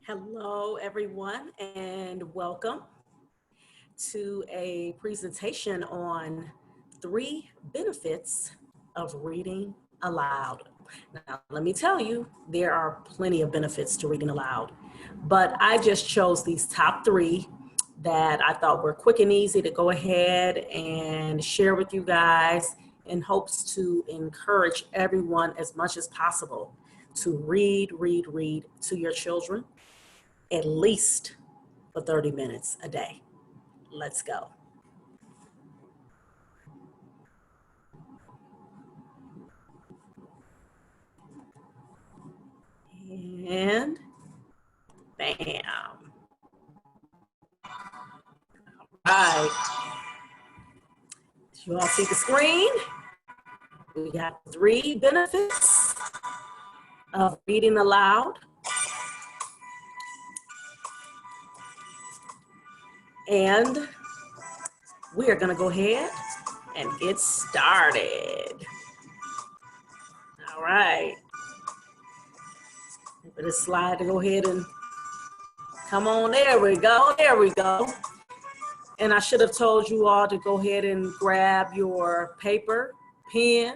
Hello, everyone, and welcome to a presentation on 3 benefits of reading aloud. Now, let me tell you, there are plenty of benefits to reading aloud, but I just chose these top 3 that I thought were quick and easy to go ahead and share with you guys in hopes to encourage everyone as much as possible to read to your children at least for 30 minutes a day. Let's go. And bam. All right. You all see the screen? We got 3 benefits of reading aloud. And we are going to go ahead and get started. All right. For this slide to go ahead and come on. There we go. There we go. And I should have told you all to go ahead and grab your paper, pen,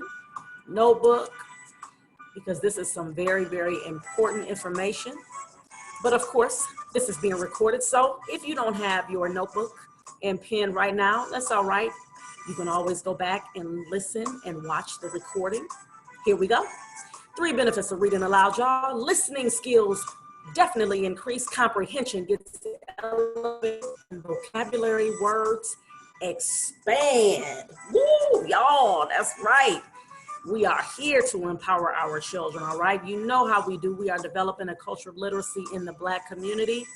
notebook, because this is some very, very important information. But of course, this is being recorded. So if you don't have your notebook and pen right now, that's all right. You can always go back and listen and watch the recording. Here we go. 3 benefits of reading aloud, y'all. Listening skills definitely increase. Comprehension gets elevated, and vocabulary words expand. Woo, y'all, that's right. We are here to empower our children, all right? You know how we do. We are developing a culture of literacy in the Black community,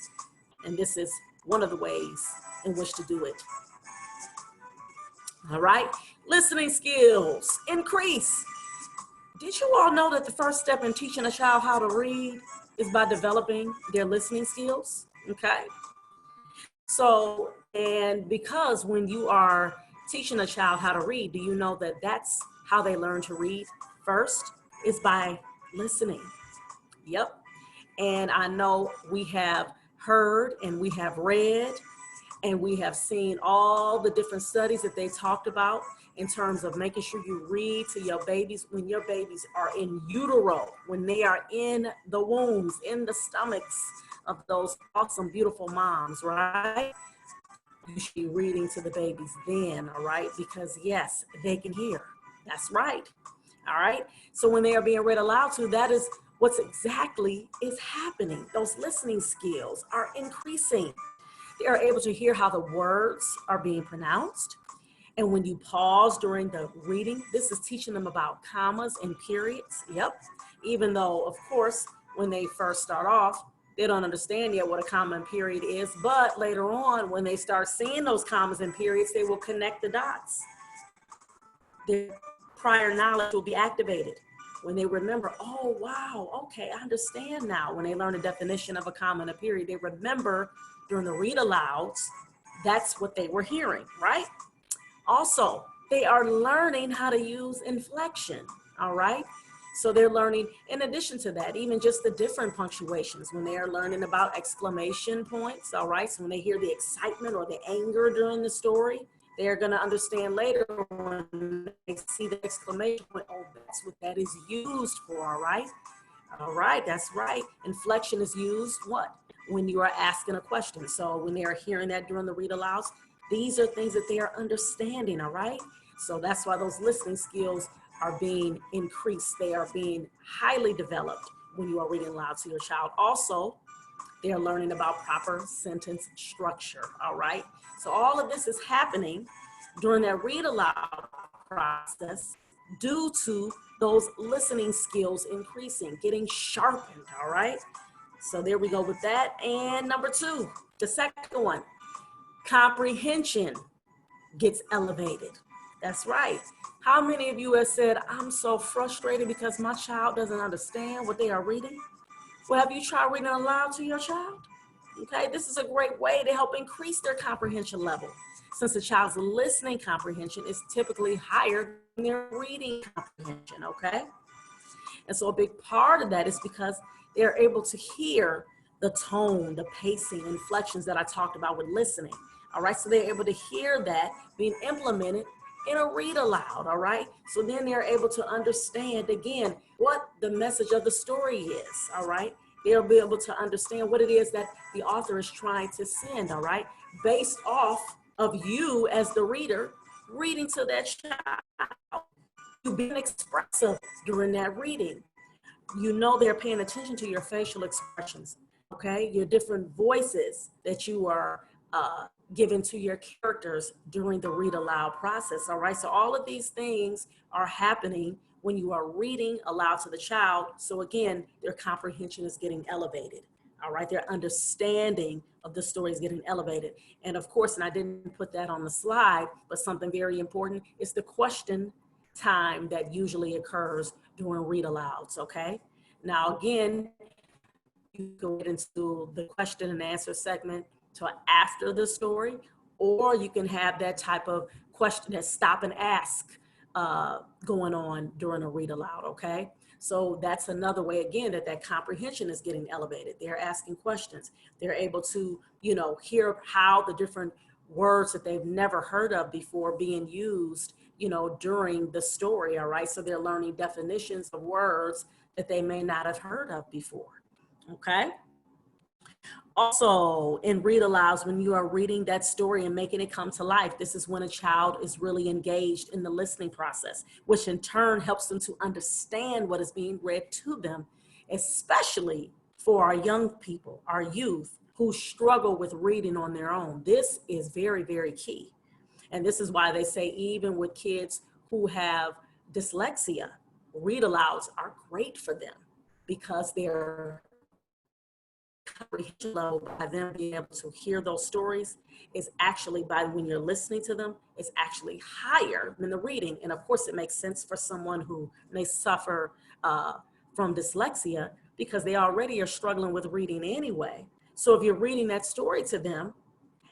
and this is one of the ways in which to do it. All right? Listening skills increase. Did you all know that the first step in teaching a child how to read is by developing their listening skills? Okay. So, and because when you are teaching a child how to read, do you know that that's how they learn to read first is by listening? Yep. And I know we have heard and we have read and we have seen all the different studies that they talked about in terms of making sure you read to your babies when your babies are in utero, when they are in the wombs, in the stomachs of those awesome, beautiful moms, right? You should be reading to the babies then, all right? Because yes, they can hear. That's right, all right? So when they are being read aloud to, that is what's exactly is happening. Those listening skills are increasing. They are able to hear how the words are being pronounced. And when you pause during the reading, this is teaching them about commas and periods. Yep. Even though, of course, when they first start off, they don't understand yet what a comma and period is. But later on, when they start seeing those commas and periods, they will connect the dots. Their prior knowledge will be activated. When they remember, oh, wow, okay, I understand now. When they learn the definition of a comma and a period, they remember during the read alouds, that's what they were hearing, right? Also, they are learning how to use inflection, all right? So they're learning, in addition to that, even just the different punctuations when they are learning about exclamation points, all right? So when they hear the excitement or the anger during the story, they're gonna understand later when they see the exclamation point, oh, that's what that is used for, all right? All right, that's right. Inflection is used, what? When you are asking a question. So when they are hearing that during the read alouds, these are things that they are understanding, all right? So that's why those listening skills are being increased. They are being highly developed when you are reading aloud to your child. Also, they are learning about proper sentence structure, all right? So all of this is happening during that read aloud process due to those listening skills increasing, getting sharpened, all right? So there we go with that. And number 2, the second one, comprehension gets elevated. That's right. How many of you have said, I'm so frustrated because my child doesn't understand what they are reading? Well, have you tried reading aloud to your child? Okay, this is a great way to help increase their comprehension level, since the child's listening comprehension is typically higher than their reading comprehension, okay? And so a big part of that is because they're able to hear the tone, the pacing, inflections that I talked about with listening. All right, so they're able to hear that being implemented in a read aloud. All right, so then they're able to understand again what the message of the story is. All right, they'll be able to understand what it is that the author is trying to send. All right, based off of you as the reader reading to that child. You being expressive during that reading. You know they're paying attention to your facial expressions, okay? Your different voices that you are giving to your characters during the read aloud process, all right? So all of these things are happening when you are reading aloud to the child. So again, their comprehension is getting elevated, all right? Their understanding of the story is getting elevated. And of course, and I didn't put that on the slide, but something very important is the question time that usually occurs during read alouds, okay? Now, again, you go into the question and answer segment to after the story, or you can have that type of question, that stop and ask going on during a read aloud, okay? So that's another way, again, that comprehension is getting elevated. They're asking questions. They're able to, you know, hear how the different words that they've never heard of before being used, you know, during the story, all right? So they're learning definitions of words that they may not have heard of before, okay? Also, in read alouds, when you are reading that story and making it come to life, this is when a child is really engaged in the listening process, which in turn helps them to understand what is being read to them, especially for our young people, our youth, who struggle with reading on their own. This is very, very key. And this is why they say even with kids who have dyslexia, read alouds are great for them because they're comprehension level by them being able to hear those stories is actually, by when you're listening to them, is actually higher than the reading. And of course it makes sense for someone who may suffer from dyslexia because they already are struggling with reading anyway. So if you're reading that story to them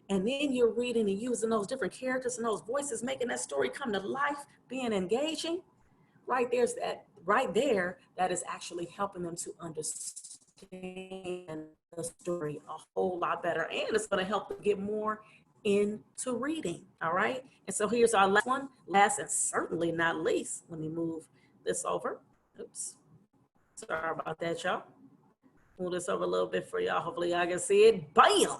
and then you're reading and using those different characters and those voices, making that story come to life, being engaging, right there's that, right there, that is actually helping them to understand the story a whole lot better, and it's going to help them get more into reading. All right, and so here's our last one, last and certainly not least. Let me move this over. Oops, sorry about that, y'all. Move this over a little bit for y'all. Hopefully y'all can see it. Bam!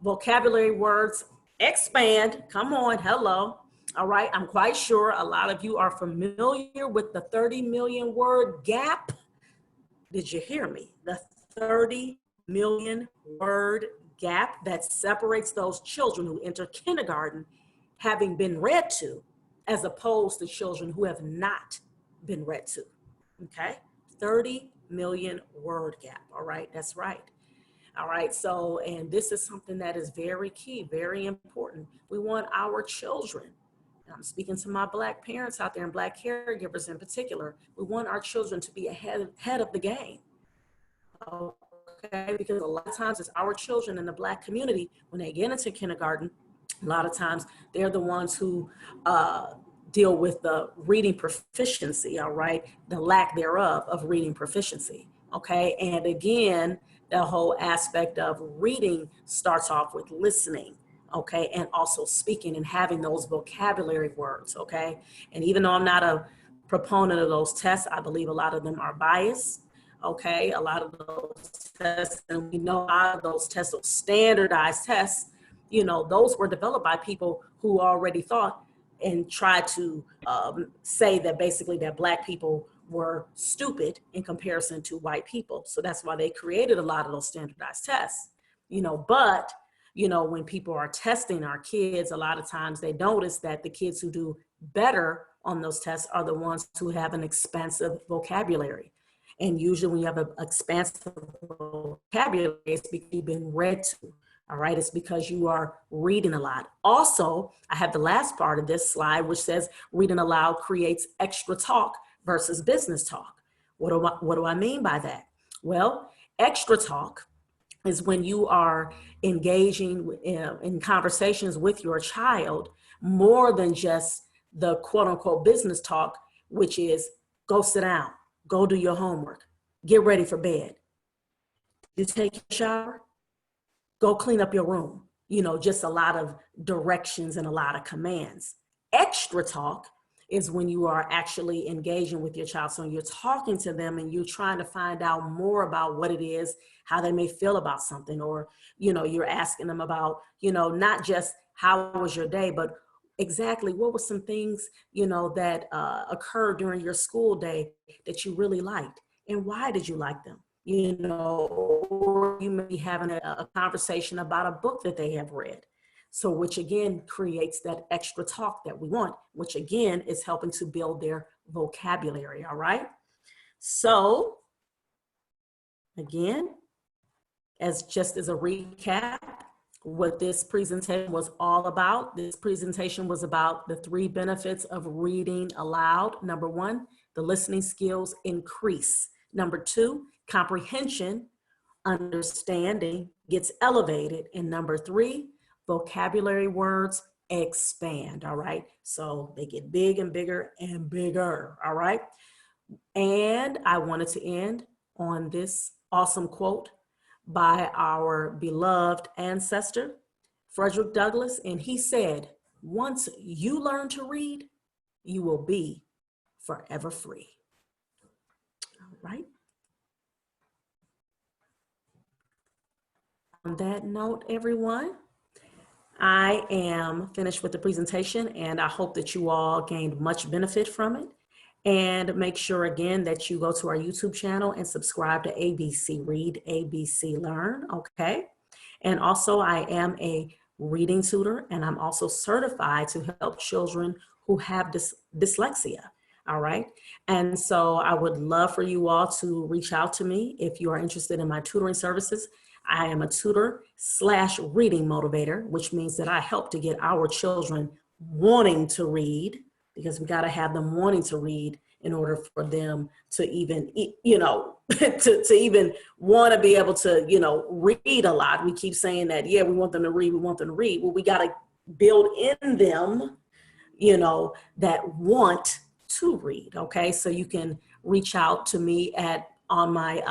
Vocabulary words expand. Come on, hello. All right, I'm quite sure a lot of you are familiar with the 30 million word gap. Did you hear me? The 30 million word gap that separates those children who enter kindergarten having been read to, as opposed to children who have not been read to, okay? 30 million word gap, all right, that's right. All right, so, and this is something that is very key, very important. We want our children, and I'm speaking to my Black parents out there and Black caregivers in particular, we want our children to be ahead of the game. Okay, because a lot of times it's our children in the Black community, when they get into kindergarten, a lot of times they're the ones who deal with the reading proficiency, all right, the lack thereof of reading proficiency, okay? And again, the whole aspect of reading starts off with listening, okay, and also speaking and having those vocabulary words, okay? And even though I'm not a proponent of those tests, I believe a lot of them are biased. Okay, a lot of those tests, and we know a lot of those tests, those standardized tests, you know, those were developed by people who already thought and tried to say that basically that Black people were stupid in comparison to white people. So that's why they created a lot of those standardized tests, you know, but, you know, when people are testing our kids, a lot of times they notice that the kids who do better on those tests are the ones who have an expansive vocabulary. And usually when you have an expansive vocabulary, it's because you've been read to, all right? It's because you are reading a lot. Also, I have the last part of this slide, which says reading aloud creates extra talk versus business talk. What do I mean by that? Well, extra talk is when you are engaging in conversations with your child more than just the quote unquote business talk, which is go sit down. Go do your homework, get ready for bed. you take a shower? Go clean up your room. You know, just a lot of directions and a lot of commands. Extra talk is when you are actually engaging with your child. So you're talking to them and you're trying to find out more about what it is, how they may feel about something, or, you know, you're asking them about, you know, not just how was your day, but exactly what were some things, you know, that occurred during your school day that you really liked, and why did you like them? You know, or you may be having a conversation about a book that they have read. So, which again creates that extra talk that we want, which again is helping to build their vocabulary. All right. So, again, as just as a recap, what this presentation was all about. This presentation was about the 3 benefits of reading aloud. Number 1, the listening skills increase. Number 2, comprehension, understanding gets elevated. And number 3, vocabulary words expand. All right. So they get big and bigger and bigger. All right. And I wanted to end on this awesome quote by our beloved ancestor, Frederick Douglass. And he said, once you learn to read, you will be forever free. All right. On that note, everyone, I am finished with the presentation, and I hope that you all gained much benefit from it. And make sure again that you go to our YouTube channel and subscribe to ABC Read, ABC Learn, okay? And also I am a reading tutor, and I'm also certified to help children who have dyslexia, all right? And so I would love for you all to reach out to me if you are interested in my tutoring services. I am a tutor/reading motivator, which means that I help to get our children wanting to read, because we got to have them wanting to read in order for them to even, you know, to even want to be able to, you know, read a lot. We keep saying that, yeah, we want them to read, we want them to read. Well, we got to build in them, you know, that want to read. Okay. So you can reach out to me at my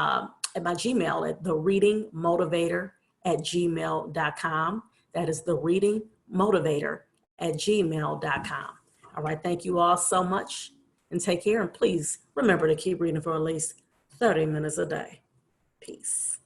Gmail at thereadingmotivator@gmail.com. That is thereadingmotivator@gmail.com. All right. Thank you all so much, and take care. And please remember to keep reading for at least 30 minutes a day. Peace.